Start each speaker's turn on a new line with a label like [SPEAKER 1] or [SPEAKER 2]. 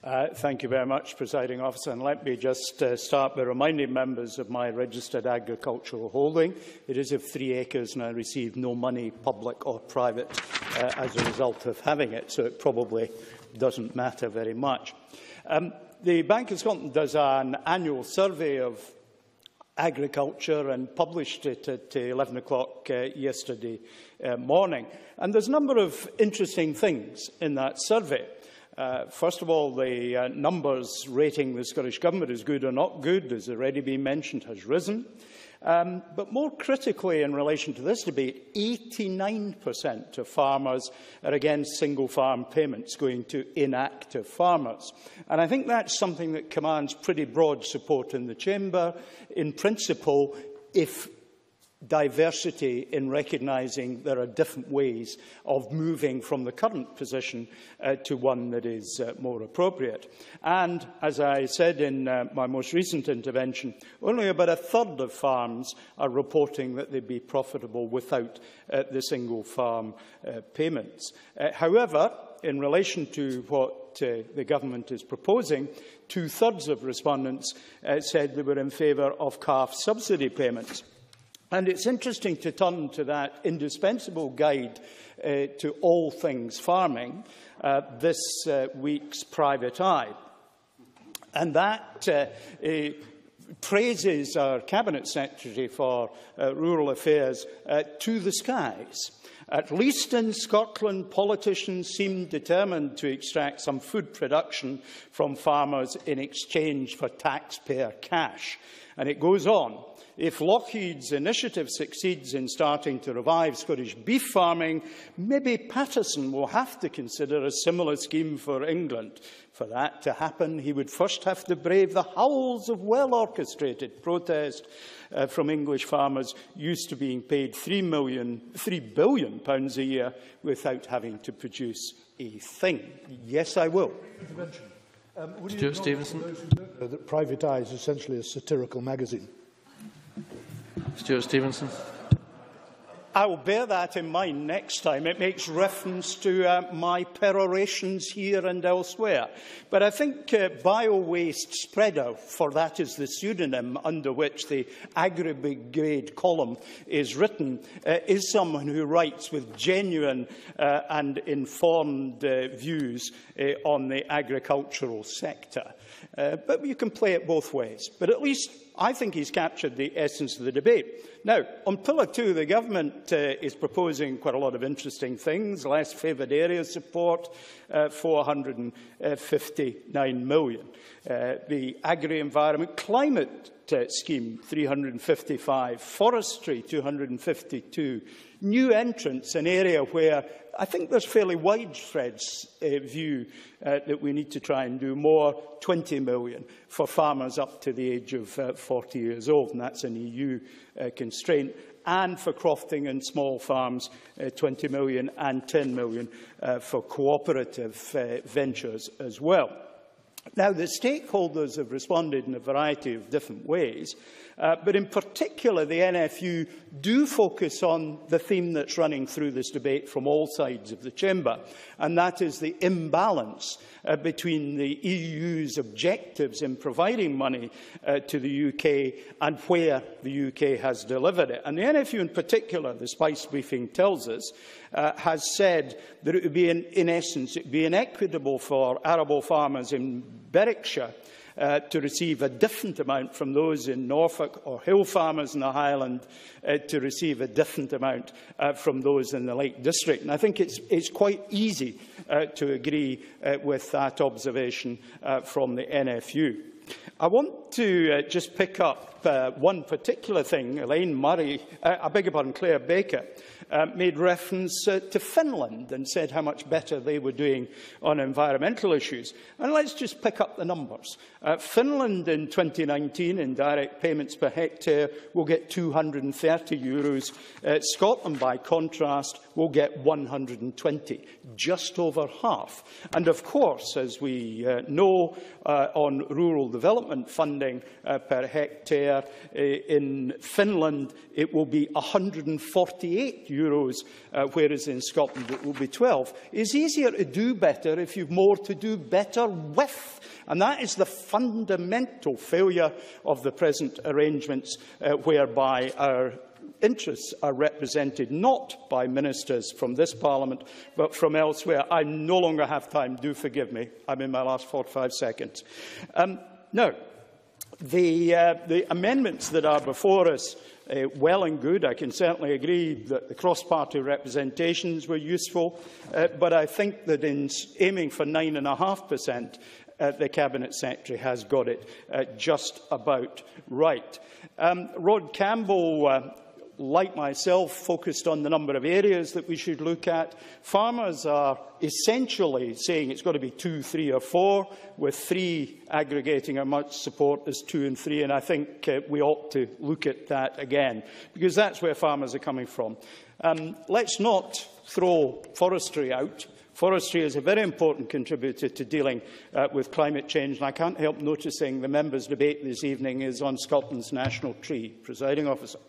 [SPEAKER 1] Thank you very much, Presiding Officer. And let me just start by reminding members of my registered agricultural holding. It is of 3 acres and I received no money, public or private, as a result of having it, so it probably doesn't matter very much. The Bank of Scotland does an annual survey of agriculture and published it at 11 o'clock yesterday morning. And there's a number of interesting things in that survey. First of all, the numbers rating the Scottish Government as good or not good, as already been mentioned, has risen. But more critically in relation to this debate, 89% of farmers are against single-farm payments going to inactive farmers. And I think that's something that commands pretty broad support in the Chamber, in principle, if diversity in recognising there are different ways of moving from the current position to one that is more appropriate. And, as I said in my most recent intervention, only about a third of farms are reporting that they'd be profitable without the single farm payments. However, in relation to what the Government is proposing, 2/3 of respondents said they were in favour of calf subsidy payments. And it's interesting to turn to that indispensable guide to all things farming, this week's Private Eye. And that praises our Cabinet Secretary for Rural Affairs to the skies. At least in Scotland, politicians seem determined to extract some food production from farmers in exchange for taxpayer cash. And it goes on. If Lockheed's initiative succeeds in starting to revive Scottish beef farming, maybe Paterson will have to consider a similar scheme for England. For that to happen, he would first have to brave the howls of well-orchestrated protest from English farmers used to being paid £3 billion a year without having to produce a thing. Yes, I will.
[SPEAKER 2] Stewart Stevenson.
[SPEAKER 3] That Private Eye is essentially a satirical magazine.
[SPEAKER 2] Stewart Stevenson.
[SPEAKER 1] I will bear that in mind next time. It makes reference to my perorations here and elsewhere. But I think Bio-Waste Spreader, for that is the pseudonym under which the agri-grade column is written, is someone who writes with genuine and informed views on the agricultural sector. But you can play it both ways. But at least I think he's captured the essence of the debate. Now, on Pillar 2, the Government is proposing quite a lot of interesting things. Less favoured areas support, £459 million. The Agri-Environment Climate Scheme, £355. Forestry, £252. New entrants, an area where I think there's fairly widespread view that we need to try and do more, £20 million for farmers up to the age of 40 years old, and that's an EU constraint. And for crofting and small farms, £20 million and £10 million for cooperative ventures as well. Now, the stakeholders have responded in a variety of different ways, but in particular, the NFU do focus on the theme that's running through this debate from all sides of the chamber, and that is the imbalance between the EU's objectives in providing money to the UK and where the UK has delivered it. And the NFU in particular, the Spice briefing tells us, has said that it would be, in essence, it would be inequitable for arable farmers in Berwickshire to receive a different amount from those in Norfolk, or hill farmers in the Highland to receive a different amount from those in the Lake District. And I think it's quite easy to agree with that observation from the NFU. I want to just pick up one particular thing. Claire Baker made reference to Finland and said how much better they were doing on environmental issues. And let's just pick up the numbers. Finland in 2019 in direct payments per hectare will get €230. Scotland, by contrast, will get 120, just over half. And of course, as we know, on rural development funding per hectare in Finland, it will be €148 €8, whereas in Scotland it will be 12. It's easier to do better if you've more to do better with. And that is the fundamental failure of the present arrangements, whereby our interests are represented not by ministers from this Parliament, but from elsewhere. I no longer have time. Do forgive me. I'm in my last 45 seconds. Now, the amendments that are before us, well and good. I can certainly agree that the cross-party representations were useful, but I think that in aiming for 9.5%, the Cabinet Secretary has got it just about right. Rod Campbell, like myself, focused on the number of areas that we should look at. Farmers are essentially saying it's got to be 2, 3 or 4, with 3 aggregating as much support as 2 and 3, and I think we ought to look at that again, because that's where farmers are coming from. Let's not throw forestry out. Forestry is a very important contributor to dealing with climate change, and I can't help noticing the members' debate this evening is on Scotland's national tree. Presiding Officer.